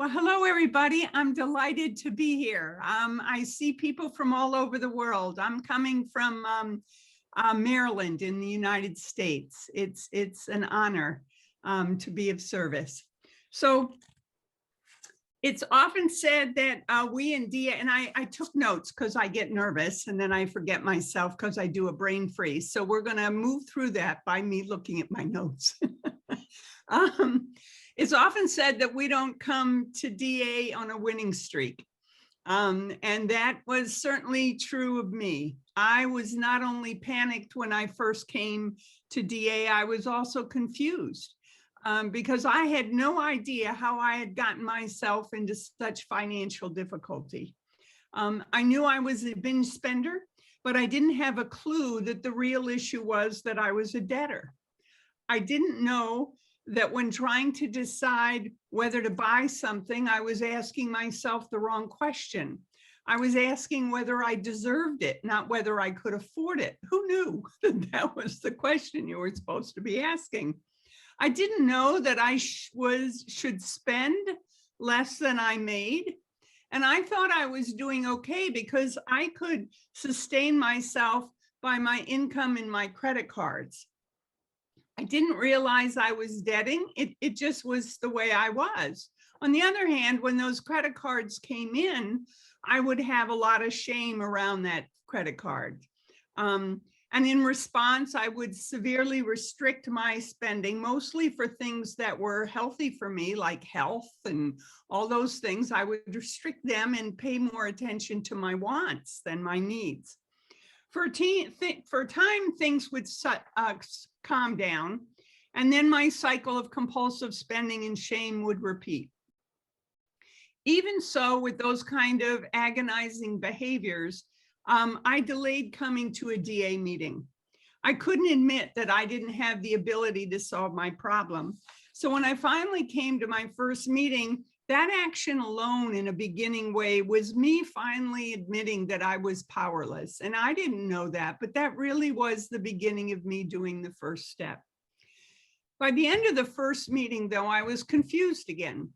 Well, hello, everybody. I'm delighted to be here. I see people from all over the world. I'm coming from Maryland in the United States. It's an honor to be of service. So it's often said that we in DA, and I took notes because I get nervous and then I forget myself because I do a brain freeze. So we're going to move through that by me looking at my notes. It's often said that we don't come to DA on a winning streak. And that was certainly true of me. I was not only panicked when I first came to DA, I was also confused because I had no idea how I had gotten myself into such financial difficulty. I knew I was a binge spender, but I didn't have a clue that the real issue was that I was a debtor. I didn't know that when trying to decide whether to buy something, I was asking myself the wrong question. I was asking whether I deserved it, not whether I could afford it. Who knew that was the question you were supposed to be asking? I didn't know that I should spend less than I made. And I thought I was doing okay because I could sustain myself by my income and my credit cards. I didn't realize I was debting. It just was the way I was. On the other hand, when those credit cards came in, I would have a lot of shame around that credit card. And in response, I would severely restrict my spending, mostly for things that were healthy for me, like health and all those things. I would restrict them and pay more attention to my wants than my needs. For a time, things would calm down, and then my cycle of compulsive spending and shame would repeat. Even so, with those kind of agonizing behaviors, I delayed coming to a DA meeting. I couldn't admit that I didn't have the ability to solve my problem. So when I finally came to my first meeting, that action alone in a beginning way was me finally admitting that I was powerless. And I didn't know that, but that really was the beginning of me doing the first step. By the end of the first meeting, though, I was confused again.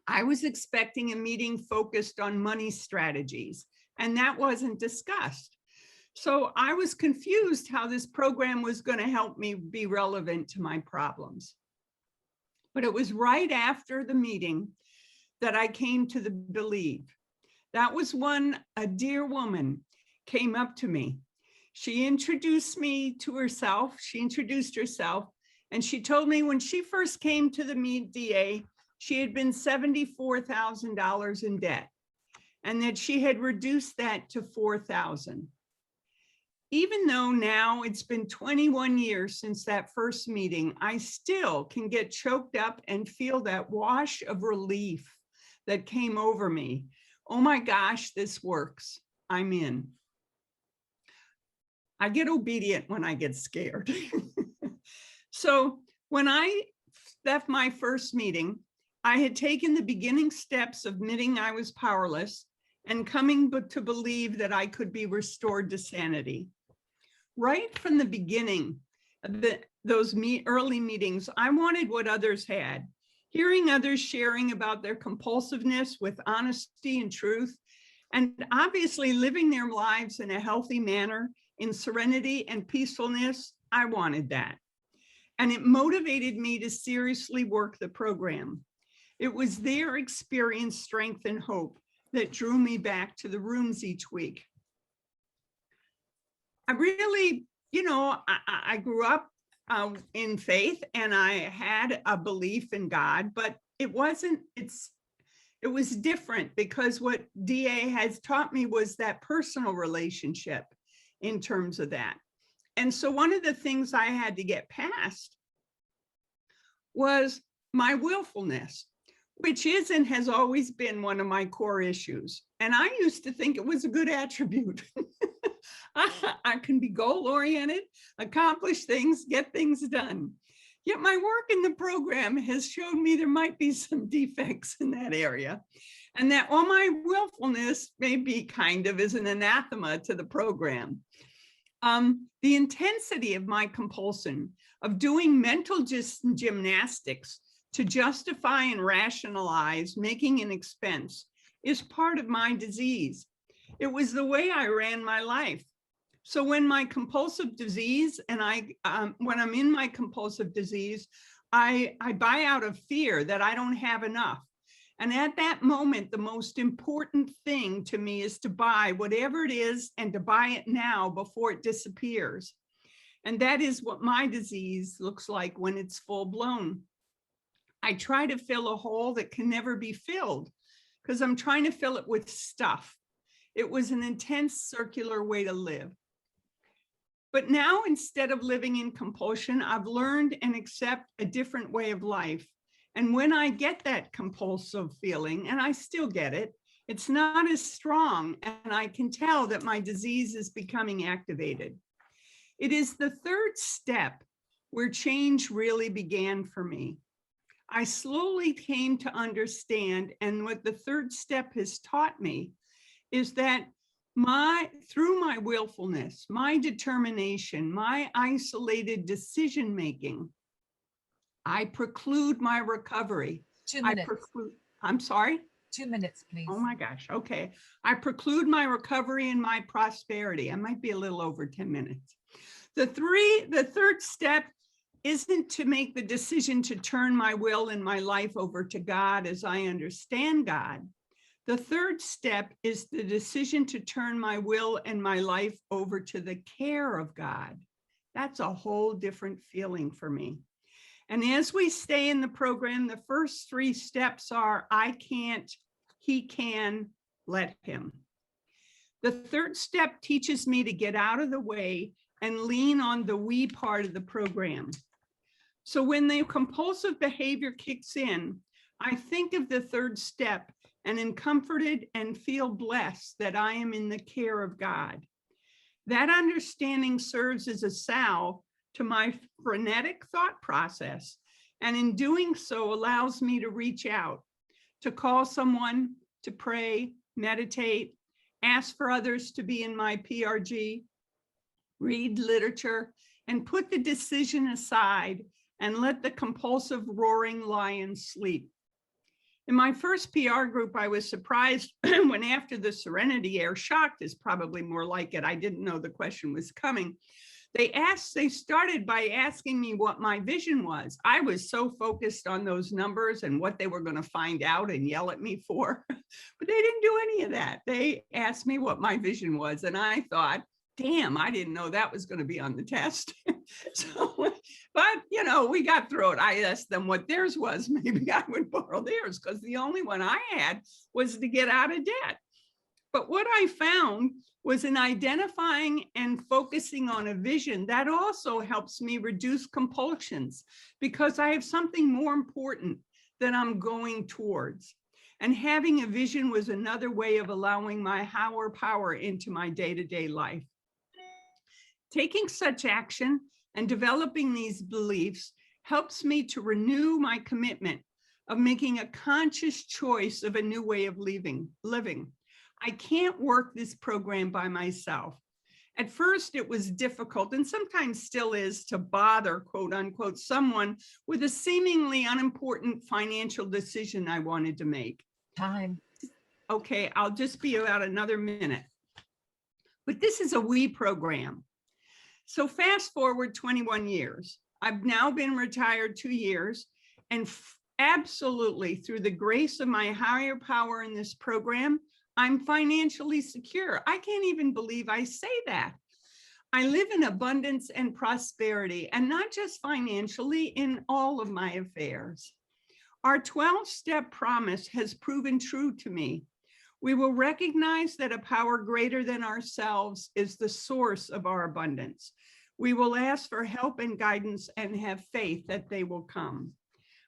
I was expecting a meeting focused on money strategies, and that wasn't discussed. So I was confused how this program was going to help me be relevant to my problems. But it was right after the meeting that I came to the believe. That was when a dear woman came up to me. She introduced me to herself. She introduced herself, and she told me when she first came to the DA, she had been $74,000 in debt, and that she had reduced that to $4,000. Even though now it's been 21 years since that first meeting, I still can get choked up and feel that wash of relief that came over me. Oh my gosh, this works. I'm in. I get obedient when I get scared. So when I left my first meeting, I had taken the beginning steps of admitting I was powerless and coming to believe that I could be restored to sanity. Right from the beginning of those early meetings, I wanted what others had. Hearing others sharing about their compulsiveness with honesty and truth, and obviously living their lives in a healthy manner, in serenity and peacefulness, I wanted that. And it motivated me to seriously work the program. It was their experience, strength, and hope that drew me back to the rooms each week. I really, I grew up in faith and I had a belief in God, but it was different because what DA has taught me was that personal relationship in terms of that. And so one of the things I had to get past was my willfulness, which is and has always been one of my core issues. And I used to think it was a good attribute. I can be goal-oriented, accomplish things, get things done. Yet my work in the program has shown me there might be some defects in that area, and that while my willfulness may be kind of as an anathema to the program, the intensity of my compulsion of doing mental gymnastics To justify and rationalize making an expense is part of my disease. It was the way I ran my life. So when my compulsive disease when I'm in my compulsive disease, I buy out of fear that I don't have enough. And at that moment, the most important thing to me is to buy whatever it is and to buy it now before it disappears. And that is what my disease looks like when it's full blown. I try to fill a hole that can never be filled because I'm trying to fill it with stuff. It was an intense circular way to live. But now, instead of living in compulsion, I've learned and accept a different way of life. And when I get that compulsive feeling, and I still get it, it's not as strong, and I can tell that my disease is becoming activated. It is the third step where change really began for me. I slowly came to understand, and what the third step has taught me is that through my willfulness, my determination, my isolated decision-making, I preclude my recovery. 2 minutes. I'm sorry? 2 minutes, please. Oh my gosh, okay. I preclude my recovery and my prosperity. I might be a little over 10 minutes. The third step isn't to make the decision to turn my will and my life over to God as I understand God. The third step is the decision to turn my will and my life over to the care of God. That's a whole different feeling for me. And as we stay in the program, the first 3 steps are I can't, he can, let him. The third step teaches me to get out of the way and lean on the we part of the program. So when the compulsive behavior kicks in, I think of the third step and am comforted and feel blessed that I am in the care of God. That understanding serves as a salve to my frenetic thought process, and in doing so allows me to reach out, to call someone, to pray, meditate, ask for others to be in my PRG, read literature, and put the decision aside and let the compulsive roaring lion sleep. In my first PR group, I was surprised when after the Serenity Air, shocked is probably more like it, I didn't know the question was coming. They started by asking me what my vision was. I was so focused on those numbers and what they were going to find out and yell at me for, but they didn't do any of that. They asked me what my vision was, and I thought, damn, I didn't know that was going to be on the test. But you know, we got through it. I asked them what theirs was. Maybe I would borrow theirs because the only one I had was to get out of debt. But what I found was in identifying and focusing on a vision, that also helps me reduce compulsions because I have something more important that I'm going towards. And having a vision was another way of allowing my higher power into my day-to-day life. Taking such action and developing these beliefs helps me to renew my commitment of making a conscious choice of a new way of living. I can't work this program by myself. At first, it was difficult, and sometimes still is, to bother, quote unquote, someone with a seemingly unimportant financial decision I wanted to make. Time. Okay, I'll just be about another minute. But this is a we program. So fast forward 21 years. I've now been retired 2 years, and absolutely through the grace of my higher power in this program, I'm financially secure. I can't even believe I say that. I live in abundance and prosperity, and not just financially, in all of my affairs. Our 12-step promise has proven true to me. We will recognize that a power greater than ourselves is the source of our abundance. We will ask for help and guidance and have faith that they will come.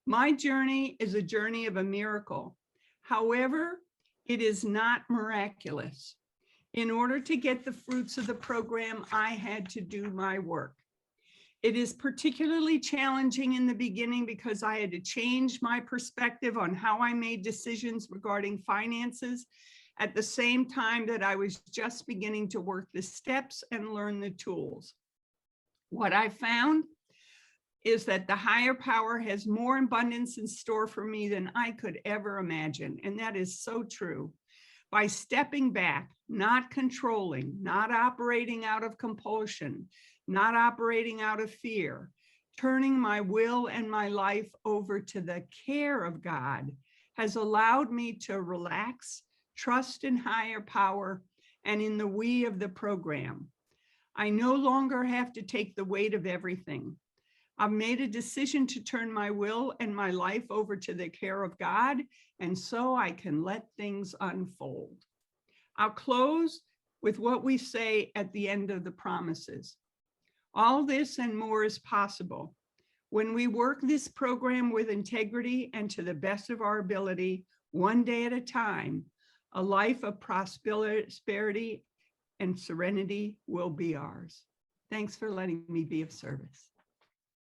My journey is a journey of a miracle. However, it is not miraculous. In order to get the fruits of the program, I had to do my work. It is particularly challenging in the beginning because I had to change my perspective on how I made decisions regarding finances at the same time that I was just beginning to work the steps and learn the tools. What I found is that the higher power has more abundance in store for me than I could ever imagine. And that is so true. By stepping back, not controlling, not operating out of compulsion, not operating out of fear, turning my will and my life over to the care of God has allowed me to relax, trust in higher power, and in the we of the program. I no longer have to take the weight of everything. I've made a decision to turn my will and my life over to the care of God, and so I can let things unfold. I'll close with what we say at the end of the promises. All this and more is possible when we work this program with integrity and to the best of our ability, one day at a time. A life of prosperity and serenity will be ours. Thanks for letting me be of service.